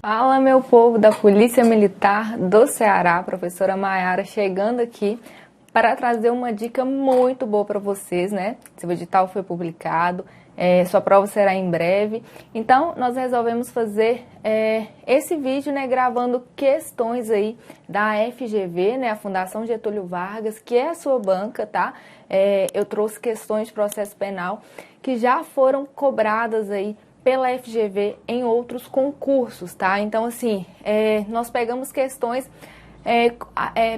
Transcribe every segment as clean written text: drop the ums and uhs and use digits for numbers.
Fala, meu povo da Polícia Militar do Ceará, professora Maiara chegando aqui para trazer uma dica muito boa para vocês, né? Seu edital foi publicado, sua prova será em breve. Então, nós resolvemos fazer esse vídeo, né, gravando questões aí da FGV, né, a Fundação Getúlio Vargas, que é a sua banca, tá? Eu trouxe questões de processo penal que já foram cobradas aí pela FGV em outros concursos, tá? Então, assim, nós pegamos questões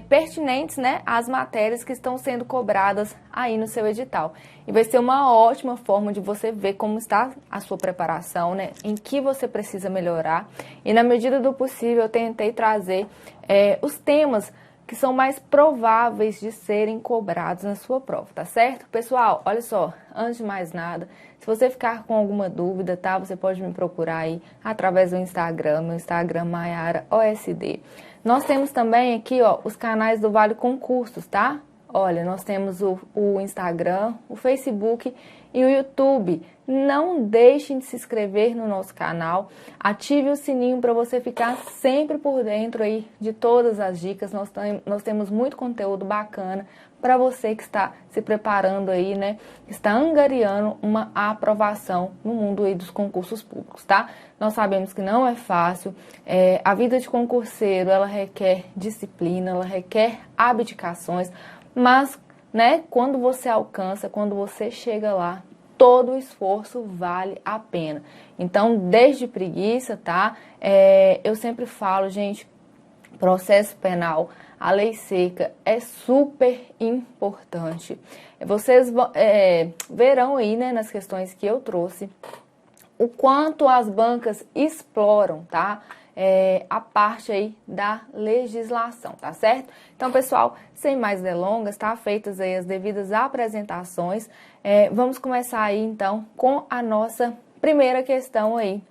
pertinentes, né, às matérias que estão sendo cobradas aí no seu edital. E vai ser uma ótima forma de você ver como está a sua preparação, né, em que você precisa melhorar. E na medida do possível, eu tentei trazer os temas que são mais prováveis de serem cobrados na sua prova, tá certo? Pessoal, olha só, antes de mais nada, se você ficar com alguma dúvida, tá? Você pode me procurar aí através do Instagram, meu Instagram Maiara OSD. Nós temos também aqui, ó, os canais do Vale Concursos, tá? Olha, nós temos o Instagram, o Facebook e o YouTube. Não deixem de se inscrever no nosso canal, ative o sininho para você ficar sempre por dentro aí de todas as dicas. Nós temos muito conteúdo bacana para você que está se preparando aí, né? Está angariando uma aprovação no mundo aí dos concursos públicos, tá? Nós sabemos que não é fácil, a vida de concurseiro, ela requer disciplina, ela requer abdicações, mas, né, quando você alcança, quando você chega lá, todo o esforço vale a pena. Então, desde preguiça, tá? Eu sempre falo, gente, processo penal, a lei seca é super importante. Vocês verão aí, né, nas questões que eu trouxe, o quanto as bancas exploram, tá? A parte aí da legislação, tá certo? Então, pessoal, sem mais delongas, tá? Feitas aí as devidas apresentações, vamos começar aí, então, com a nossa primeira questão aí,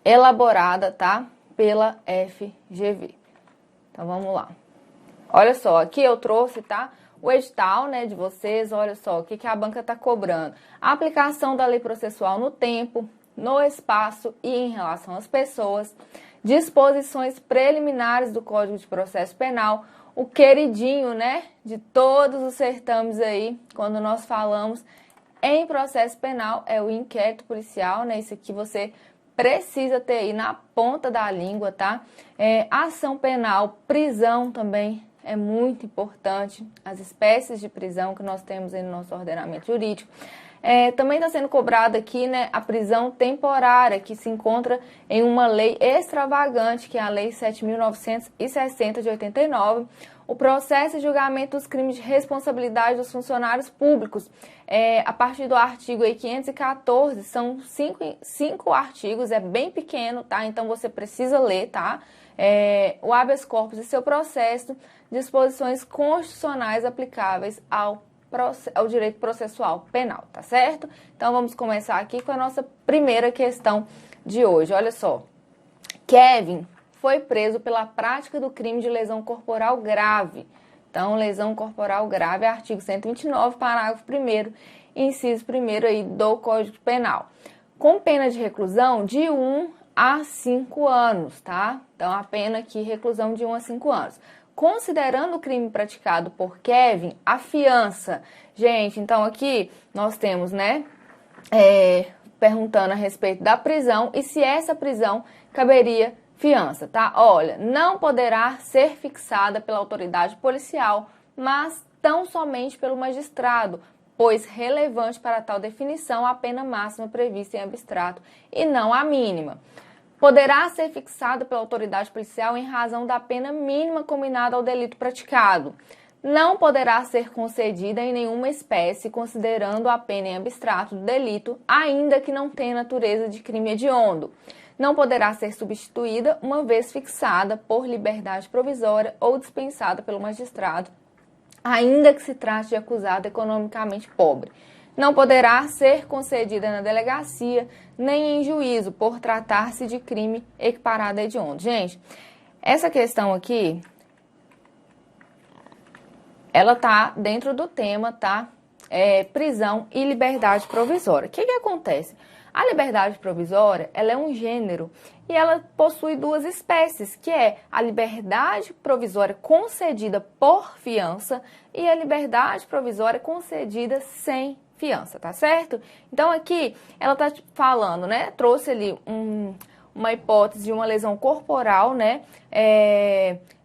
elaborada, tá? Pela FGV. Então, vamos lá. Olha só, aqui eu trouxe, tá? O edital, né, de vocês, olha só, o que a banca está cobrando. A aplicação da lei processual no tempo, no espaço e em relação às pessoas, disposições preliminares do Código de Processo Penal, o queridinho, né, de todos os certames aí, quando nós falamos em processo penal, é o inquérito policial, né, isso aqui você precisa ter aí na ponta da língua, tá? Ação penal, prisão também é muito importante, as espécies de prisão que nós temos aí no nosso ordenamento jurídico. Também está sendo cobrada aqui, né, a prisão temporária, que se encontra em uma lei extravagante, que é a Lei 7.960 de 89, o processo e julgamento dos crimes de responsabilidade dos funcionários públicos. A partir do artigo aí 514, são cinco artigos, é bem pequeno, tá? Então você precisa ler, tá? O habeas corpus e seu processo, disposições constitucionais aplicáveis ao direito processual penal, tá certo? Então vamos começar aqui com a nossa primeira questão de hoje. Olha só, Kevin foi preso pela prática do crime de lesão corporal grave. Então, lesão corporal grave é artigo 129, parágrafo 1º, inciso 1º aí do Código Penal, com pena de reclusão de 1 a 5 anos, tá? Então, a pena aqui, reclusão de 1 a 5 anos. Considerando o crime praticado por Kevin, a fiança. Gente, então aqui nós temos, né, perguntando a respeito da prisão e se essa prisão caberia fiança, tá? Olha, não poderá ser fixada pela autoridade policial, mas tão somente pelo magistrado, pois relevante para tal definição a pena máxima prevista em abstrato e não a mínima. Poderá ser fixado pela autoridade policial em razão da pena mínima combinada ao delito praticado. Não poderá ser concedida em nenhuma espécie, considerando a pena em abstrato do delito, ainda que não tenha natureza de crime hediondo. Não poderá ser substituída uma vez fixada por liberdade provisória ou dispensada pelo magistrado, ainda que se trate de acusado economicamente pobre. Não poderá ser concedida na delegacia nem em juízo por tratar-se de crime equiparado a hediondo. Gente, essa questão aqui, ela tá dentro do tema, tá? Prisão e liberdade provisória. O que acontece? A liberdade provisória, ela é um gênero e ela possui duas espécies, que é a liberdade provisória concedida por fiança e a liberdade provisória concedida sem fiança, tá certo? Então aqui ela tá falando, né, trouxe ali uma hipótese de uma lesão corporal, né,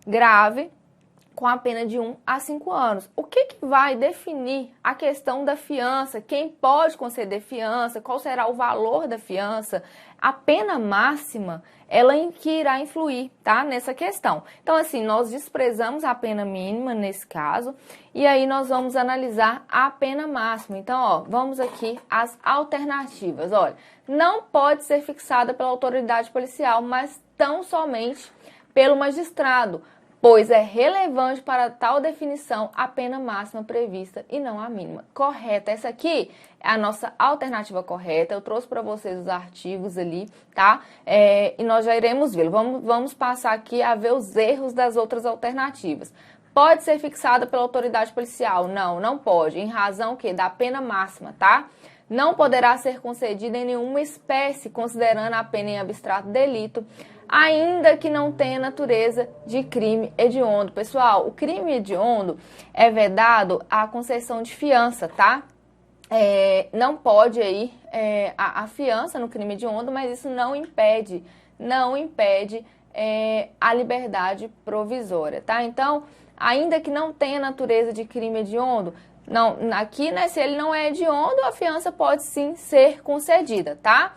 grave, com a pena de 1 a 5 anos. O que vai definir a questão da fiança? Quem pode conceder fiança? Qual será o valor da fiança? A pena máxima, ela que irá influir, tá? Nessa questão. Então, assim, nós desprezamos a pena mínima nesse caso, e aí nós vamos analisar a pena máxima. Então, ó, vamos aqui às alternativas. Olha, não pode ser fixada pela autoridade policial, mas tão somente pelo magistrado, pois é relevante para tal definição a pena máxima prevista e não a mínima. Correta. Essa aqui é a nossa alternativa correta. Eu trouxe para vocês os artigos ali, tá? E nós já iremos vê-lo. Vamos passar aqui a ver os erros das outras alternativas. Pode ser fixada pela autoridade policial? Não, não pode. Em razão que da pena máxima, tá? Não poderá ser concedida em nenhuma espécie, considerando a pena em abstrato delito, ainda que não tenha natureza de crime hediondo. Pessoal, o crime hediondo é vedado a concessão de fiança, tá? Não pode aí a fiança no crime hediondo, mas isso não impede a liberdade provisória, tá? Então, ainda que não tenha natureza de crime hediondo, não, aqui, né, se ele não é hediondo, a fiança pode sim ser concedida, tá?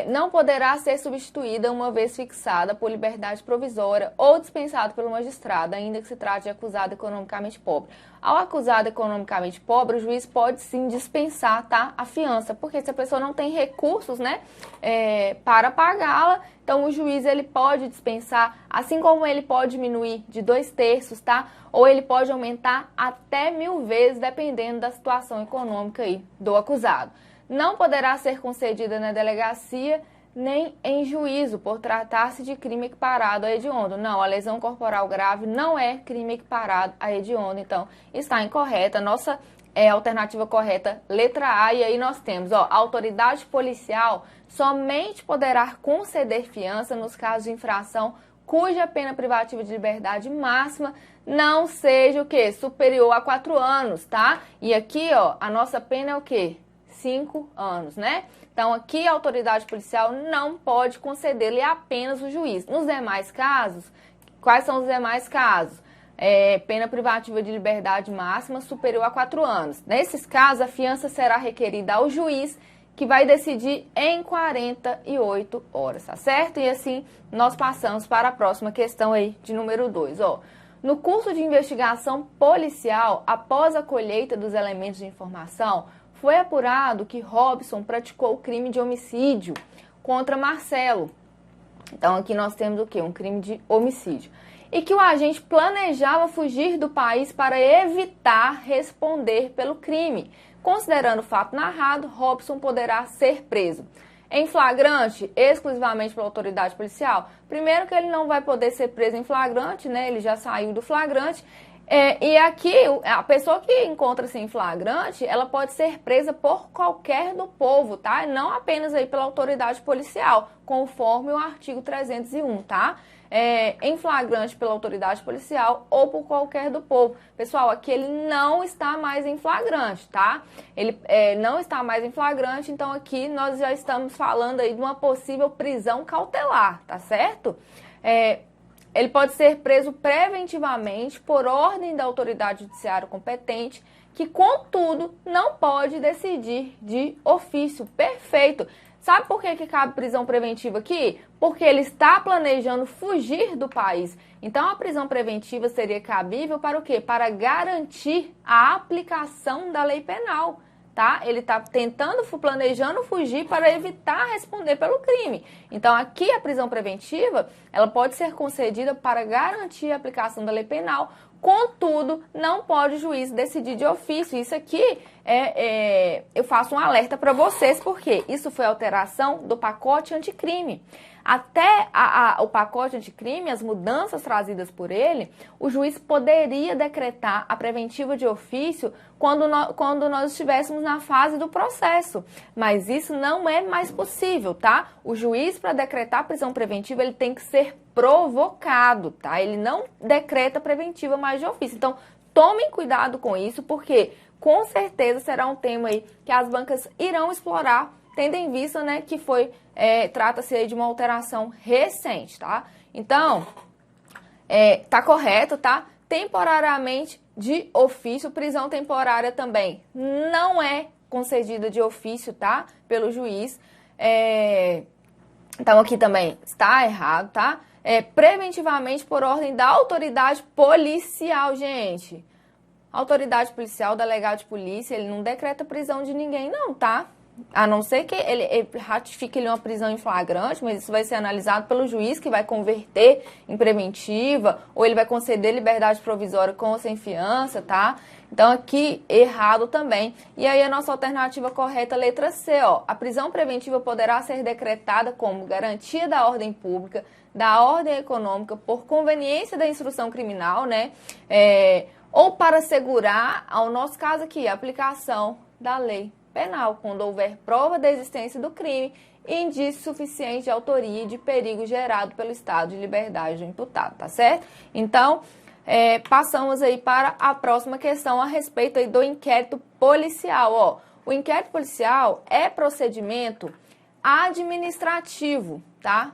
Não poderá ser substituída uma vez fixada por liberdade provisória ou dispensado pelo magistrado, ainda que se trate de acusado economicamente pobre. Ao acusado economicamente pobre, o juiz pode sim dispensar, tá, a fiança, porque se a pessoa não tem recursos, né, para pagá-la, então o juiz ele pode dispensar, assim como ele pode diminuir de 2/3, tá, ou ele pode aumentar até 1000 vezes, dependendo da situação econômica aí do acusado. Não poderá ser concedida na delegacia nem em juízo, por tratar-se de crime equiparado a hediondo. Não, a lesão corporal grave não é crime equiparado a hediondo, então está incorreta. Nossa alternativa correta, letra A, e aí nós temos, ó, a autoridade policial somente poderá conceder fiança nos casos de infração cuja pena privativa de liberdade máxima não seja o quê? Superior a 4 anos, tá? E aqui, ó, a nossa pena é o quê? 5 anos, né? Então, aqui a autoridade policial não pode conceder-lhe apenas o juiz. Nos demais casos, quais são os demais casos? Pena privativa de liberdade máxima superior a 4 anos. Nesses casos, a fiança será requerida ao juiz, que vai decidir em 48 horas, tá certo? E assim, nós passamos para a próxima questão aí, de número 2, ó. No curso de investigação policial, após a colheita dos elementos de informação, foi apurado que Robson praticou o crime de homicídio contra Marcelo. Então, aqui nós temos o quê? Um crime de homicídio. E que o agente planejava fugir do país para evitar responder pelo crime. Considerando o fato narrado, Robson poderá ser preso em flagrante, exclusivamente pela autoridade policial. Primeiro que ele não vai poder ser preso em flagrante, né? Ele já saiu do flagrante. E aqui, a pessoa que encontra-se em flagrante, ela pode ser presa por qualquer do povo, tá? Não apenas aí pela autoridade policial, conforme o artigo 301, tá? Em flagrante pela autoridade policial ou por qualquer do povo. Pessoal, aqui ele não está mais em flagrante, tá? Ele não está mais em flagrante, então aqui nós já estamos falando aí de uma possível prisão cautelar, tá certo? Ele pode ser preso preventivamente por ordem da autoridade judiciária competente, que, contudo, não pode decidir de ofício. Perfeito! Sabe por que cabe prisão preventiva aqui? Porque ele está planejando fugir do país. Então, a prisão preventiva seria cabível para o quê? Para garantir a aplicação da lei penal. Tá? Ele está planejando fugir para evitar responder pelo crime. Então, aqui a prisão preventiva, ela pode ser concedida para garantir a aplicação da lei penal, contudo, não pode o juiz decidir de ofício. Isso aqui, eu faço um alerta para vocês, porque isso foi alteração do pacote anticrime. até o pacote anticrime, as mudanças trazidas por ele, o juiz poderia decretar a preventiva de ofício quando nós estivéssemos na fase do processo. Mas isso não é mais possível, tá? O juiz, para decretar prisão preventiva, ele tem que ser provocado, tá? Ele não decreta preventiva mais de ofício. Então, tomem cuidado com isso, porque com certeza será um tema aí que as bancas irão explorar, tendo em vista, né, que trata-se aí de uma alteração recente, tá? Então, tá correto, tá? Temporariamente de ofício, prisão temporária também não é concedida de ofício, tá? Pelo juiz. Então, aqui também está errado, tá? Preventivamente por ordem da autoridade policial, gente. Autoridade policial, delegado de polícia, ele não decreta prisão de ninguém, não, tá? A não ser que ele ratifique uma prisão em flagrante, mas isso vai ser analisado pelo juiz, que vai converter em preventiva, ou ele vai conceder liberdade provisória com ou sem fiança, tá? Então, aqui, errado também. E aí, a nossa alternativa correta, letra C, ó. A prisão preventiva poderá ser decretada como garantia da ordem pública, da ordem econômica, por conveniência da instrução criminal, né? Ou para assegurar, ao nosso caso aqui, a aplicação da lei penal, quando houver prova da existência do crime e indício suficiente de autoria e de perigo gerado pelo estado de liberdade do imputado, tá certo? Então, passamos aí para a próxima questão a respeito aí do inquérito policial, ó. O inquérito policial é procedimento administrativo, tá?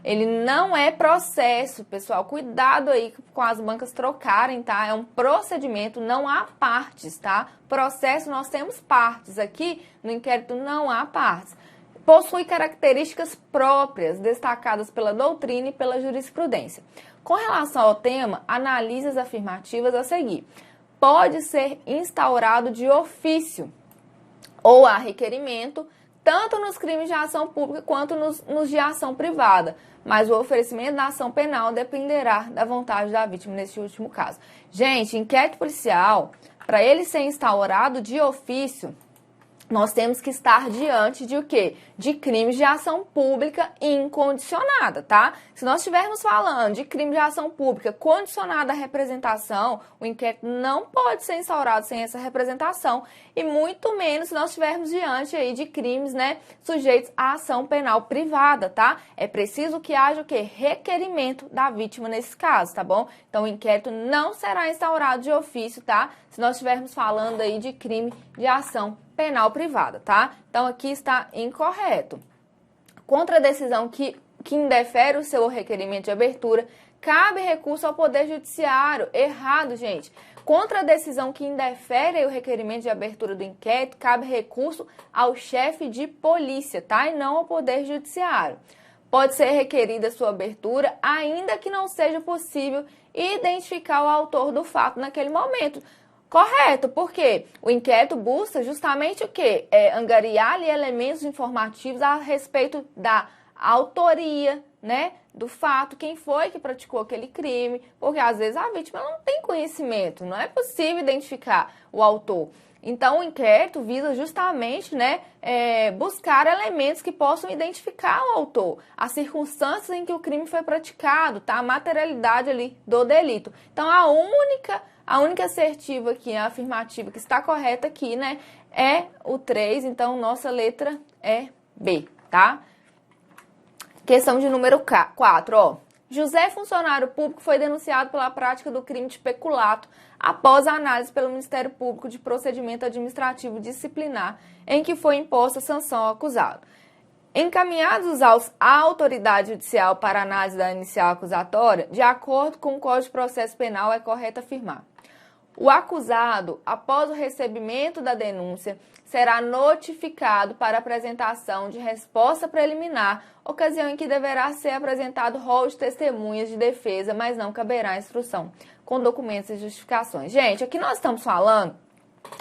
Ele não é processo, pessoal. Cuidado aí com as bancas trocarem, tá? É um procedimento, não há partes, tá? Processo, nós temos partes. Aqui, no inquérito, não há partes. Possui características próprias, destacadas pela doutrina e pela jurisprudência. Com relação ao tema, analise as afirmativas a seguir. Pode ser instaurado de ofício ou a requerimento, tanto nos crimes de ação pública quanto nos de ação privada. Mas o oferecimento da ação penal dependerá da vontade da vítima nesse último caso. Gente, inquérito policial, para ele ser instaurado de ofício, nós temos que estar diante de o quê? De crimes de ação pública incondicionada, tá? Se nós estivermos falando de crime de ação pública condicionada à representação, o inquérito não pode ser instaurado sem essa representação, e muito menos se nós estivermos diante aí de crimes, né, sujeitos à ação penal privada, tá? É preciso que haja o quê? Requerimento da vítima nesse caso, tá bom? Então, o inquérito não será instaurado de ofício, tá? Se nós estivermos falando aí de crime de ação penal privada, tá? Então, aqui está incorreto. Contra a decisão que indefere o seu requerimento de abertura, cabe recurso ao Poder Judiciário. Errado, gente. Contra a decisão que indefere o requerimento de abertura do inquérito, cabe recurso ao chefe de polícia, tá? E não ao Poder Judiciário. Pode ser requerida sua abertura, ainda que não seja possível identificar o autor do fato naquele momento. Correto, porque o inquérito busca justamente o quê? Angariar ali elementos informativos a respeito da autoria, né, do fato, quem foi que praticou aquele crime, porque às vezes a vítima não tem conhecimento, não é possível identificar o autor. Então, o inquérito visa justamente, né, buscar elementos que possam identificar o autor, as circunstâncias em que o crime foi praticado, tá? A materialidade ali do delito. Então, a única assertiva aqui, a afirmativa que está correta aqui, né, é o 3, então nossa letra é B, tá? Questão de número 4, ó. José, funcionário público, foi denunciado pela prática do crime de peculato após a análise pelo Ministério Público de Procedimento Administrativo Disciplinar, em que foi imposta sanção ao acusado. Encaminhados à autoridade judicial para análise da inicial acusatória, de acordo com o Código de Processo Penal, é correto afirmar: o acusado, após o recebimento da denúncia, será notificado para apresentação de resposta preliminar, ocasião em que deverá ser apresentado rol de testemunhas de defesa, mas não caberá instrução com documentos e justificações. Gente, aqui nós estamos falando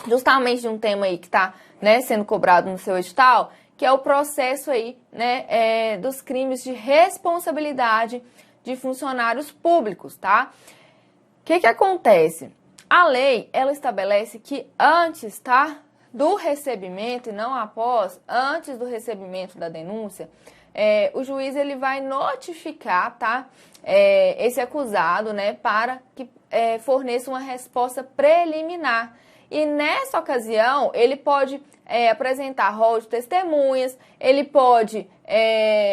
justamente de um tema aí que está, né, sendo cobrado no seu edital, que é o processo aí, né, dos crimes de responsabilidade de funcionários públicos, tá? O que acontece? A lei, ela estabelece que antes, tá, do recebimento e não após, antes do recebimento da denúncia, o juiz ele vai notificar, tá? Esse acusado, né, para que forneça uma resposta preliminar. E nessa ocasião, ele pode apresentar rol de testemunhas, ele pode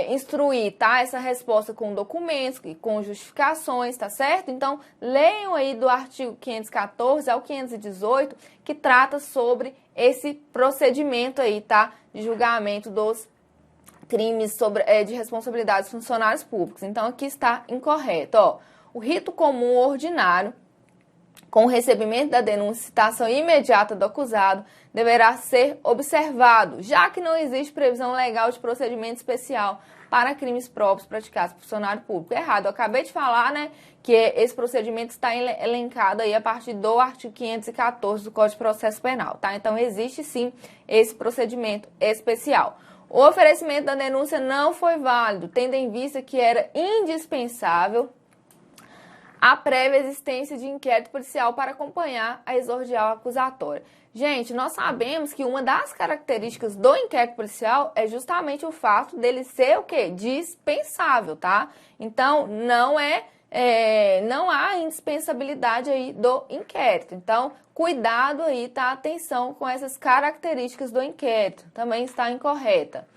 instruir, tá, essa resposta com documentos, com justificações, tá certo? Então, leiam aí do artigo 514 ao 518, que trata sobre esse procedimento aí, tá, de julgamento dos crimes de responsabilidade dos funcionários públicos. Então, aqui está incorreto, ó. O rito comum ordinário, com o recebimento da denúncia e citação imediata do acusado, deverá ser observado, já que não existe previsão legal de procedimento especial para crimes próprios praticados por funcionário público. Errado, eu acabei de falar, né, que esse procedimento está elencado aí a partir do artigo 514 do Código de Processo Penal, tá? Então, existe sim esse procedimento especial. O oferecimento da denúncia não foi válido, tendo em vista que era indispensável a prévia existência de inquérito policial para acompanhar a exordial acusatória. Gente, nós sabemos que uma das características do inquérito policial é justamente o fato dele ser o quê? Dispensável, tá? Então, não há indispensabilidade aí do inquérito. Então, cuidado aí, tá? Atenção com essas características do inquérito. Também está incorreta.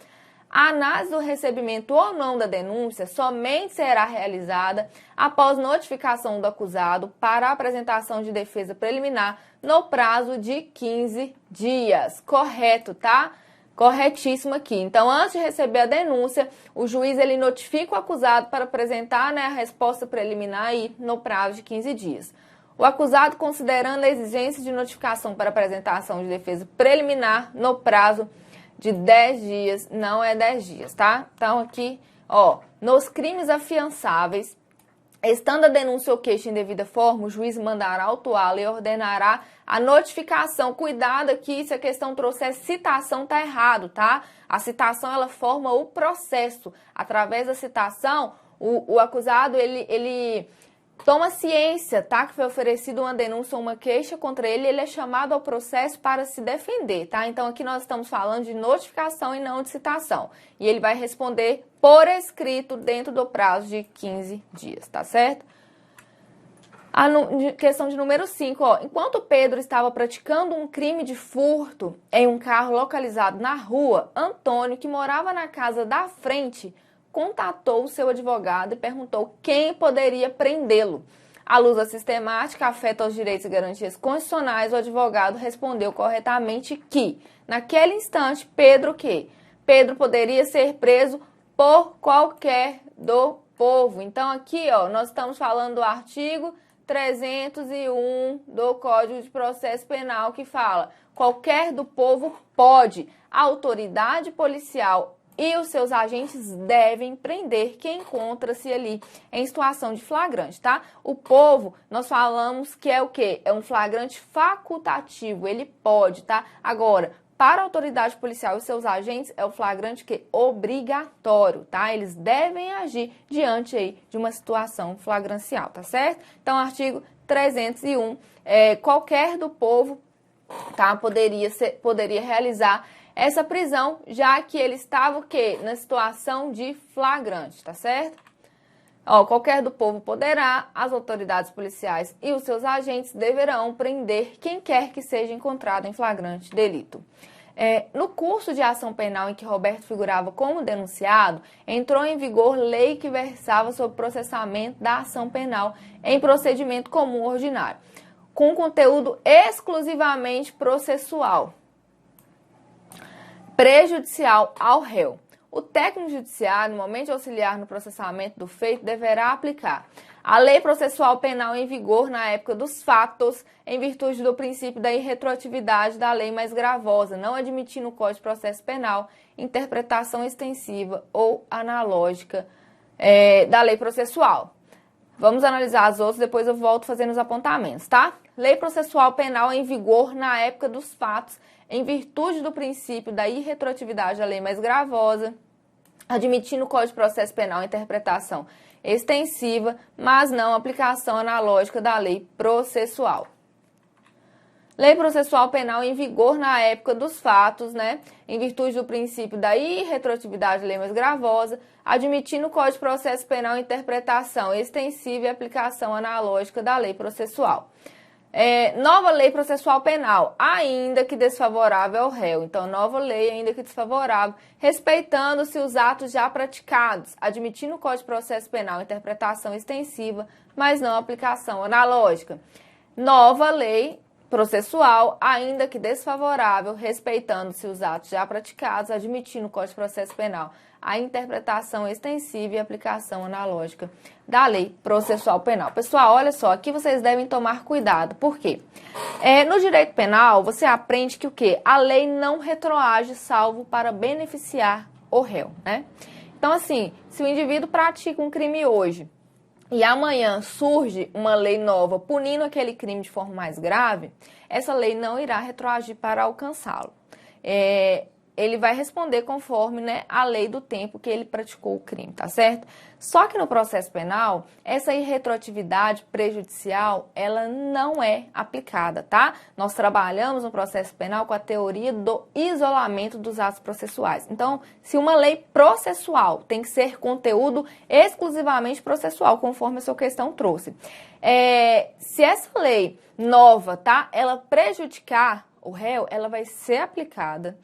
A análise do recebimento ou não da denúncia somente será realizada após notificação do acusado para a apresentação de defesa preliminar no prazo de 15 dias. Correto, tá? Corretíssimo aqui. Então, antes de receber a denúncia, o juiz ele notifica o acusado para apresentar, né, a resposta preliminar aí no prazo de 15 dias. O acusado, considerando a exigência de notificação para apresentação de defesa preliminar no prazo de 10 dias, não é 10 dias, tá? Então, aqui, ó, nos crimes afiançáveis, estando a denúncia ou queixa em devida forma, o juiz mandará autuá-la e ordenará a notificação. Cuidado aqui, se a questão trouxer citação, tá errado, tá? A citação, ela forma o processo. Através da citação, o acusado, ele toma ciência, tá? Que foi oferecida uma denúncia ou uma queixa contra ele, ele é chamado ao processo para se defender, tá? Então, aqui nós estamos falando de notificação e não de citação. E ele vai responder por escrito dentro do prazo de 15 dias, tá certo? A questão de número 5, ó. Enquanto Pedro estava praticando um crime de furto em um carro localizado na rua, Antônio, que morava na casa da frente, contatou o seu advogado e perguntou quem poderia prendê-lo. À luz da sistemática, afeta aos direitos e garantias constitucionais, o advogado respondeu corretamente que, naquele instante, Pedro poderia ser preso por qualquer do povo. Então, aqui, ó, nós estamos falando do artigo 301 do Código de Processo Penal, que fala: qualquer do povo pode. A autoridade policial e os seus agentes devem prender quem encontra-se ali em situação de flagrante, tá? O povo, nós falamos que é o quê? É um flagrante facultativo, ele pode, tá? Agora, para a autoridade policial e seus agentes, é o flagrante que obrigatório, tá? Eles devem agir diante aí de uma situação flagrancial, tá certo? Então, artigo 301, qualquer do povo, tá? Poderia realizar essa prisão, já que ele estava o quê? Na situação de flagrante, tá certo? Ó, qualquer do povo poderá, as autoridades policiais e os seus agentes deverão prender quem quer que seja encontrado em flagrante delito. No curso de ação penal em que Roberto figurava como denunciado, entrou em vigor lei que versava sobre processamento da ação penal em procedimento comum ordinário, com conteúdo exclusivamente processual, prejudicial ao réu. O técnico judiciário, no momento de auxiliar no processamento do feito, deverá aplicar a lei processual penal em vigor na época dos fatos, em virtude do princípio da irretroatividade da lei mais gravosa, não admitindo no Código de Processo Penal interpretação extensiva ou analógica da lei processual. Vamos analisar as outras, depois eu volto fazendo os apontamentos, tá? Lei processual penal em vigor na época dos fatos, em virtude do princípio da irretroatividade da lei mais gravosa, admitindo no Código de Processo Penal interpretação extensiva, mas não aplicação analógica da lei processual. Lei processual penal em vigor na época dos fatos, né? Em virtude do princípio da irretroatividade da lei mais gravosa, admitindo o Código de Processo Penal interpretação extensiva e aplicação analógica da lei processual. Nova lei processual penal, ainda que desfavorável ao réu. Então, nova lei, ainda que desfavorável, respeitando-se os atos já praticados, admitindo o Código de Processo Penal interpretação extensiva, mas não aplicação analógica. Nova lei processual, ainda que desfavorável, respeitando-se os atos já praticados, admitindo o Código de Processo Penal a interpretação extensiva e aplicação analógica da lei processual penal. Pessoal, olha só, aqui vocês devem tomar cuidado. Por quê? No direito penal, você aprende que o quê? A lei não retroage salvo para beneficiar o réu, né? Então, assim, se o indivíduo pratica um crime hoje e amanhã surge uma lei nova punindo aquele crime de forma mais grave, essa lei não irá retroagir para alcançá-lo. Ele vai responder conforme, né, a lei do tempo que ele praticou o crime, tá certo? Só que no processo penal, essa irretroatividade prejudicial, ela não é aplicada, tá? Nós trabalhamos no processo penal com a teoria do isolamento dos atos processuais. Então, se uma lei processual tem que ser conteúdo exclusivamente processual, conforme a sua questão trouxe. Se essa lei nova, tá, ela prejudicar o réu, ela vai ser aplicada.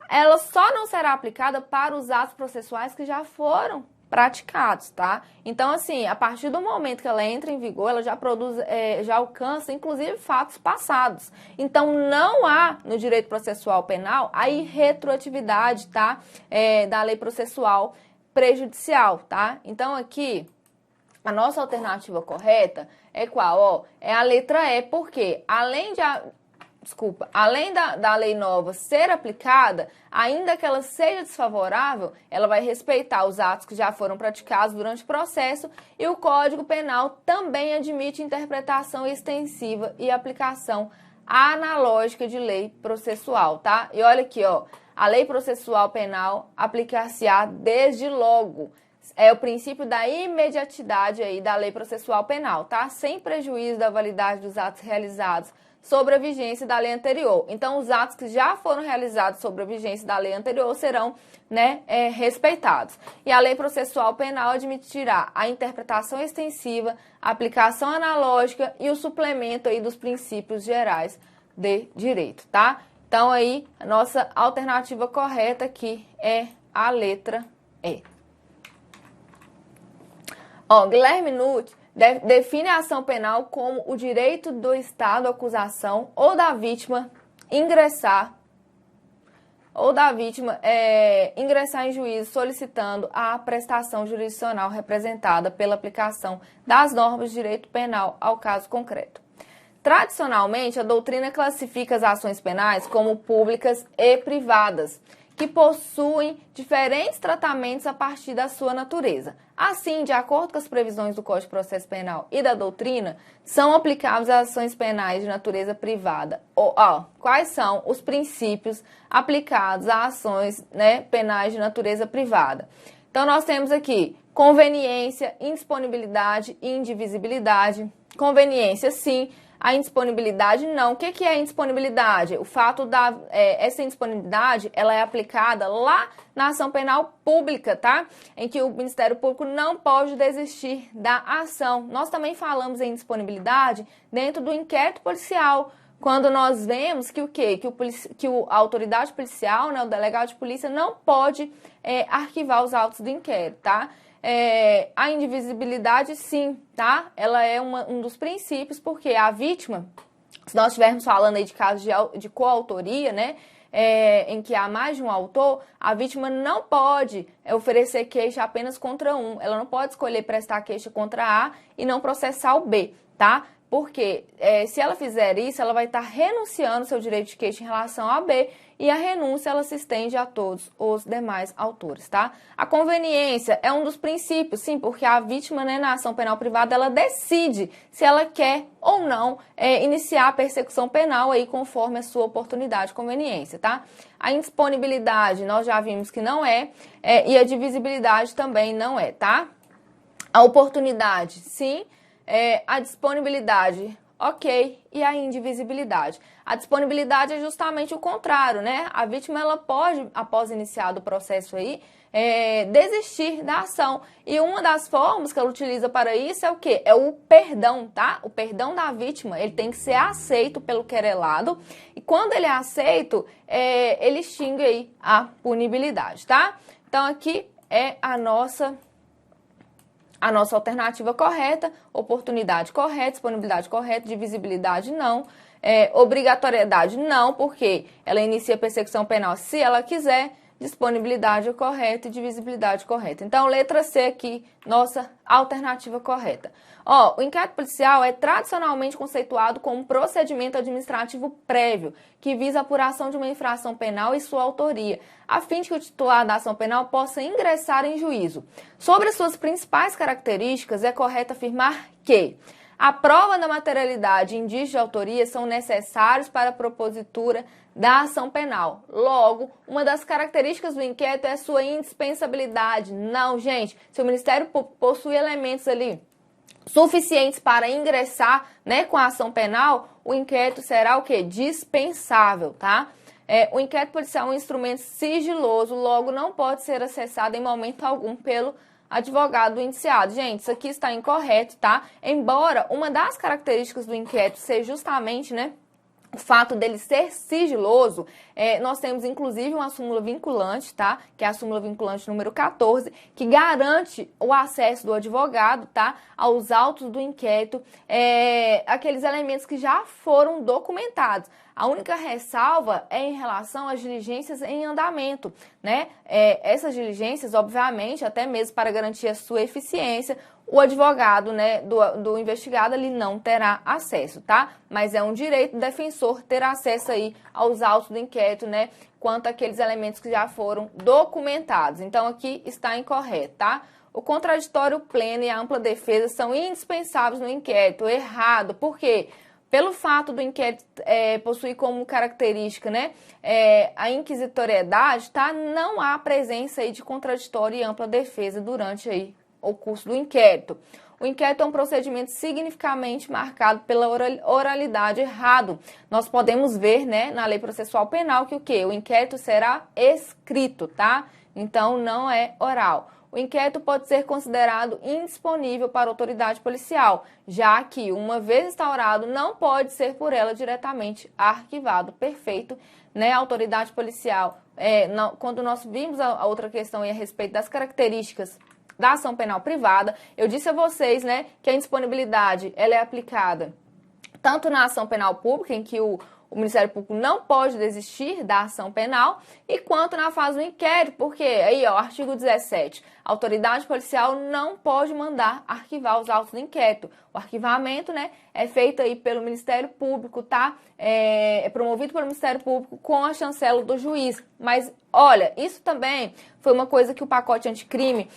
Ela só não será aplicada para os atos processuais que já foram praticados, tá? Então, assim, a partir do momento que ela entra em vigor, ela já produz, já alcança, inclusive, fatos passados. Então, não há no direito processual penal a irretroatividade, tá? Da lei processual prejudicial, tá? Então, aqui, a nossa alternativa correta é qual? Ó, é a letra E, porque além da lei nova ser aplicada, ainda que ela seja desfavorável, ela vai respeitar os atos que já foram praticados durante o processo e o Código Penal também admite interpretação extensiva e aplicação analógica de lei processual, tá? E olha aqui, ó, a lei processual penal aplicar-se-á desde logo. É o princípio da imediatidade aí da lei processual penal, tá? Sem prejuízo da validade dos atos realizados sobre a vigência da lei anterior. Então, os atos que já foram realizados sobre a vigência da lei anterior serão, né, respeitados. E a lei processual penal admitirá a interpretação extensiva, a aplicação analógica e o suplemento aí dos princípios gerais de direito, tá? Então, aí, a nossa alternativa correta aqui é a letra E. Ó, Guilherme Nutt define a ação penal como o direito do Estado à acusação ou da vítima ingressar em juízo solicitando a prestação jurisdicional representada pela aplicação das normas de direito penal ao caso concreto. Tradicionalmente, a doutrina classifica as ações penais como públicas e privadas, que possuem diferentes tratamentos a partir da sua natureza. Assim, de acordo com as previsões do Código de Processo Penal e da doutrina, são aplicáveis as ações penais de natureza privada. Quais são os princípios aplicados a ações, né, penais de natureza privada? Então, nós temos aqui conveniência, indisponibilidade e indivisibilidade. Conveniência, sim. A indisponibilidade, não. O que é indisponibilidade? O fato da... essa indisponibilidade, ela é aplicada lá na ação penal pública, tá? Em que o Ministério Público não pode desistir da ação. Nós também falamos em indisponibilidade dentro do inquérito policial, quando nós vemos que o quê? Que a autoridade policial, né, o delegado de polícia, não pode arquivar os autos do inquérito, tá? A indivisibilidade, sim, tá? Ela é um dos princípios, porque a vítima, se nós estivermos falando aí de casos de coautoria, né, em que há mais de um autor, a vítima não pode oferecer queixa apenas contra um. Ela não pode escolher prestar queixa contra A e não processar o B, tá? Porque se ela fizer isso, ela vai estar renunciando ao seu direito de queixa em relação a B e a renúncia ela se estende a todos os demais autores, tá? A conveniência é um dos princípios, sim, porque a vítima, né, na ação penal privada, ela decide se ela quer ou não iniciar a persecução penal aí conforme a sua oportunidade de conveniência, tá? A indisponibilidade nós já vimos que não e a divisibilidade também não tá? A oportunidade, sim. A disponibilidade, ok. E a indivisibilidade? A disponibilidade é justamente o contrário, né? A vítima, ela pode, após iniciado o processo aí, desistir da ação. E uma das formas que ela utiliza para isso é o quê? É o perdão, tá? O perdão da vítima, ele tem que ser aceito pelo querelado. E quando ele é aceito, ele extingue aí a punibilidade, tá? Então, aqui é a nossa alternativa correta, oportunidade correta, disponibilidade correta, divisibilidade não, obrigatoriedade não, porque ela inicia a persecução penal se ela quiser, disponibilidade correta e divisibilidade correta. Então, letra C aqui, nossa alternativa correta. Ó, o inquérito policial é tradicionalmente conceituado como um procedimento administrativo prévio, que visa a apuração de uma infração penal e sua autoria, a fim de que o titular da ação penal possa ingressar em juízo. Sobre suas principais características, é correto afirmar que a prova da materialidade e indício de autoria são necessários para a propositura da ação penal. Logo, uma das características do inquérito é sua indispensabilidade. Não, gente, se o Ministério Público possui elementos ali suficientes para ingressar, né, com a ação penal, o inquérito será o quê? Dispensável, tá? O inquérito policial é um instrumento sigiloso, logo não pode ser acessado em momento algum pelo advogado do indiciado. Gente, isso aqui está incorreto, tá? Embora uma das características do inquérito seja justamente, né, o fato dele ser sigiloso, nós temos inclusive uma súmula vinculante, tá? Que é a súmula vinculante número 14, que garante o acesso do advogado, tá? Aos autos do inquérito, aqueles elementos que já foram documentados. A única ressalva é em relação às diligências em andamento, né? Essas diligências, obviamente, até mesmo para garantir a sua eficiência, o advogado, né, do investigado, ele não terá acesso, tá? Mas é um direito do defensor ter acesso aí aos autos do inquérito, né, quanto àqueles elementos que já foram documentados. Então, aqui está incorreto, tá? O contraditório pleno e a ampla defesa são indispensáveis no inquérito. Errado. Por quê? Pelo fato do inquérito possuir como característica, né, a inquisitoriedade, tá? Não há presença aí de contraditório e ampla defesa durante aí o curso do inquérito. O inquérito é um procedimento significativamente marcado pela oralidade. Errado. Nós podemos ver, né, na lei processual penal que o quê? O inquérito será escrito, tá? Então, não é oral. O inquérito pode ser considerado indisponível para a autoridade policial, já que, uma vez instaurado, não pode ser por ela diretamente arquivado. Perfeito, né? A autoridade policial, quando nós vimos a outra questão aí a respeito das características da ação penal privada, eu disse a vocês, né, que a indisponibilidade ela é aplicada tanto na ação penal pública, em que o Ministério Público não pode desistir da ação penal, e quanto na fase do inquérito, porque aí, ó, artigo 17, a autoridade policial não pode mandar arquivar os autos do inquérito. O arquivamento, né, é feito aí pelo Ministério Público, tá? É promovido pelo Ministério Público com a chancela do juiz. Mas, olha, isso também foi uma coisa que o pacote anticrime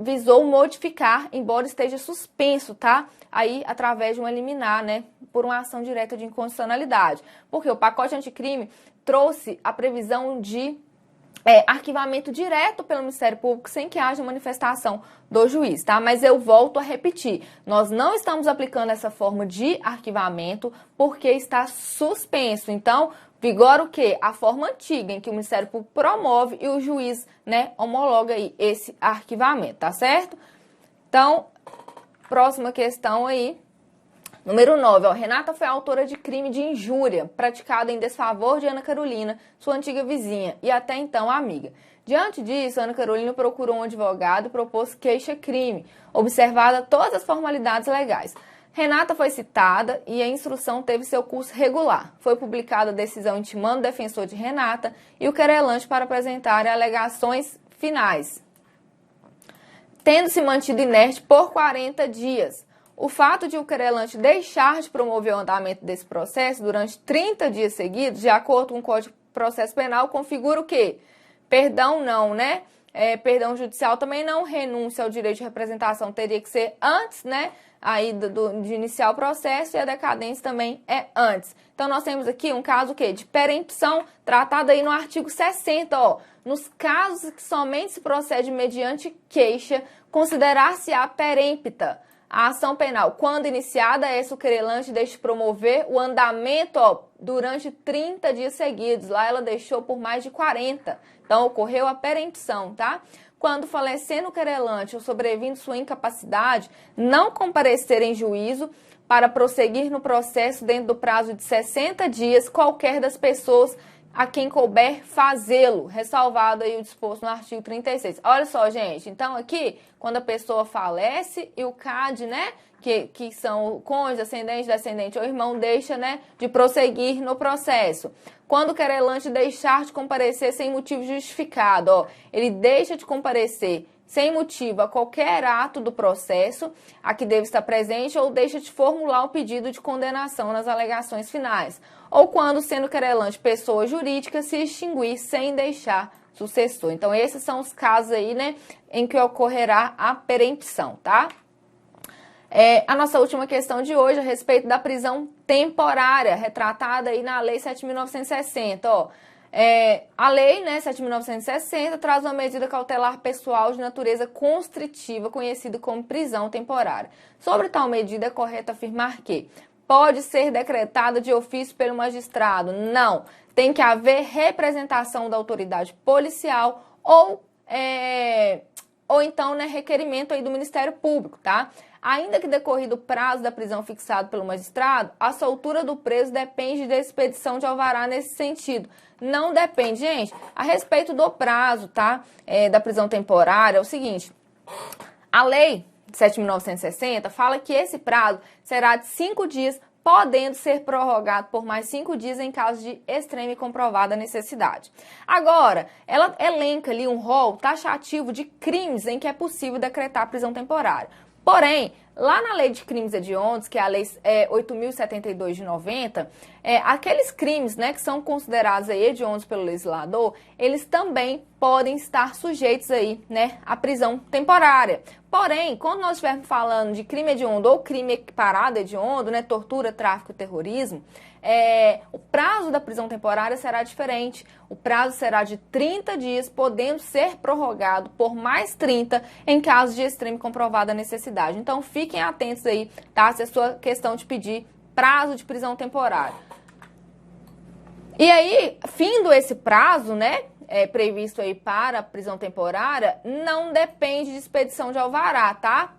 visou modificar, embora esteja suspenso, tá? Aí, através de uma liminar, né, por uma ação direta de inconstitucionalidade. Porque o pacote anticrime trouxe a previsão de arquivamento direto pelo Ministério Público sem que haja manifestação do juiz, tá? Mas eu volto a repetir, nós não estamos aplicando essa forma de arquivamento porque está suspenso. Então, vigora o quê? A forma antiga, em que o Ministério Público promove e o juiz, né, homologa aí esse arquivamento, tá certo? Então, próxima questão aí. Número 9, ó, Renata foi autora de crime de injúria praticado em desfavor de Ana Carolina, sua antiga vizinha e até então amiga. Diante disso, Ana Carolina procurou um advogado e propôs queixa-crime, observada todas as formalidades legais. Renata foi citada e a instrução teve seu curso regular. Foi publicada a decisão intimando o defensor de Renata e o querelante para apresentar alegações finais, tendo se mantido inerte por 40 dias. O fato de o querelante deixar de promover o andamento desse processo durante 30 dias seguidos, de acordo com o Código de Processo Penal, configura o quê? Perdão não, né? Perdão judicial também não, renúncia ao direito de representação teria que ser antes, né? Aí de iniciar o processo, e a decadência também é antes. Então, nós temos aqui um caso o quê? De perempção, tratado aí no artigo 60, ó. Nos casos que somente se procede mediante queixa, considerar-se-á perempta A ação penal, quando iniciada, essa o querelante deixa de promover o andamento, ó, durante 30 dias seguidos. Lá ela deixou por mais de 40. Então, ocorreu a perempção, tá? Quando falecendo o querelante ou sobrevindo sua incapacidade, não comparecer em juízo para prosseguir no processo dentro do prazo de 60 dias, qualquer das pessoas a quem couber fazê-lo, ressalvado aí o disposto no artigo 36. Olha só, gente, então aqui, quando a pessoa falece e o CAD, né, que são o cônjuge, ascendente, descendente ou irmão, deixa, né, de prosseguir no processo. Quando o querelante deixar de comparecer sem motivo justificado, ó, ele deixa de comparecer sem motivo a qualquer ato do processo a que deve estar presente ou deixa de formular o pedido de condenação nas alegações finais. Ou quando, sendo querelante pessoa jurídica, se extinguir sem deixar sucessor. Então, esses são os casos aí, né, em que ocorrerá a perempção, tá? A nossa última questão de hoje a respeito da prisão temporária, retratada aí na Lei 7.960, ó. A lei, né, 7.960, traz uma medida cautelar pessoal de natureza constritiva, conhecida como prisão temporária. Sobre tal medida, é correto afirmar que pode ser decretada de ofício pelo magistrado. Não, tem que haver representação da autoridade policial ou então, né, requerimento aí do Ministério Público, tá? Ainda que decorrido o prazo da prisão fixado pelo magistrado, a soltura do preso depende da expedição de alvará nesse sentido. Não depende, gente. A respeito do prazo, tá? Da prisão temporária, é o seguinte. A lei 7.960 fala que esse prazo será de 5 dias, podendo ser prorrogado por mais 5 dias em caso de extrema e comprovada necessidade. Agora, ela elenca ali um rol taxativo de crimes em que é possível decretar prisão temporária. Porém, lá na Lei de Crimes Hediondos, que é a Lei 8.072 de 90, aqueles crimes, né, que são considerados aí hediondos pelo legislador, eles também podem estar sujeitos aí, né, à prisão temporária. Porém, quando nós estivermos falando de crime hediondo ou crime equiparado hediondo, né, tortura, tráfico e terrorismo, o prazo da prisão temporária será diferente. O prazo será de 30 dias, podendo ser prorrogado por mais 30 em caso de extrema e comprovada necessidade. Então, fiquem atentos aí, tá? Se é sua questão de pedir prazo de prisão temporária. E aí, findo esse prazo, né, previsto aí para a prisão temporária, não depende de expedição de alvará, tá?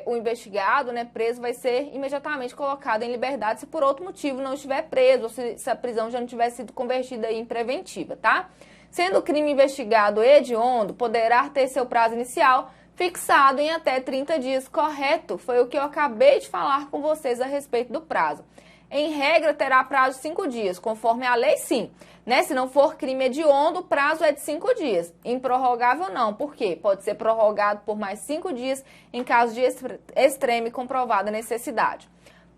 O investigado, né, preso, vai ser imediatamente colocado em liberdade se por outro motivo não estiver preso, ou se a prisão já não tiver sido convertida em preventiva, tá? Sendo o crime investigado hediondo, poderá ter seu prazo inicial fixado em até 30 dias, correto? Foi o que eu acabei de falar com vocês a respeito do prazo. Em regra, terá prazo de 5 dias, conforme a lei, sim. Né? Se não for crime hediondo, o prazo é de 5 dias. Improrrogável, não. Por quê? Pode ser prorrogado por mais 5 dias em caso de extrema e comprovada necessidade.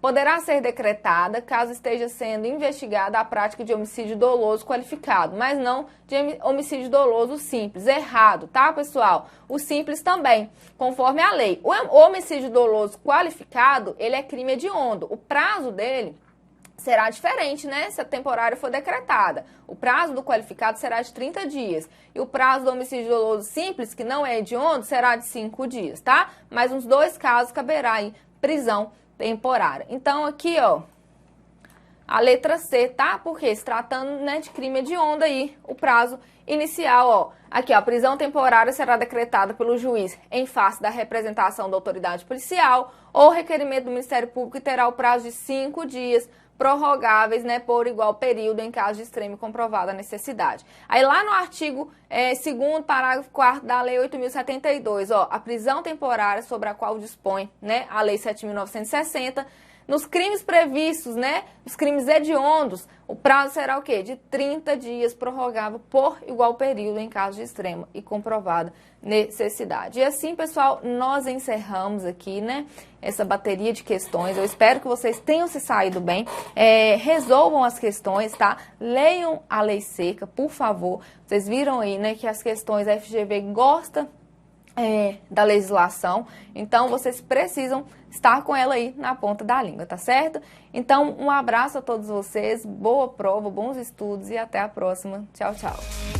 Poderá ser decretada caso esteja sendo investigada a prática de homicídio doloso qualificado, mas não de homicídio doloso simples. Errado, tá, pessoal? O simples também, conforme a lei. O homicídio doloso qualificado, ele é crime hediondo. O prazo dele será diferente, né, se a temporária for decretada. O prazo do qualificado será de 30 dias. E o prazo do homicídio doloso simples, que não é hediondo, será de 5 dias, tá? Mas nos 2 casos caberá aí prisão temporária. Então, aqui, ó, a letra C, tá? Porque se tratando, né, de crime hediondo aí, o prazo inicial, ó, aqui, ó, a prisão temporária será decretada pelo juiz em face da representação da autoridade policial ou requerimento do Ministério Público e terá o prazo de 5 dias, prorrogáveis, né, por igual período em caso de extrema e comprovada necessidade. Aí lá no artigo 2º, parágrafo 4º da Lei 8.072, ó, a prisão temporária sobre a qual dispõe, né, a Lei 7.960, nos crimes previstos, né, os crimes hediondos, o prazo será o quê? De 30 dias, prorrogável por igual período em caso de extrema e comprovada necessidade. E assim, pessoal, nós encerramos aqui, né, essa bateria de questões. Eu espero que vocês tenham se saído bem. Resolvam as questões, tá? Leiam a lei seca, por favor. Vocês viram aí, né, que as questões a FGV gosta da legislação, então vocês precisam estar com ela aí na ponta da língua, tá certo? Então, um abraço a todos vocês, boa prova, bons estudos e até a próxima. Tchau, tchau!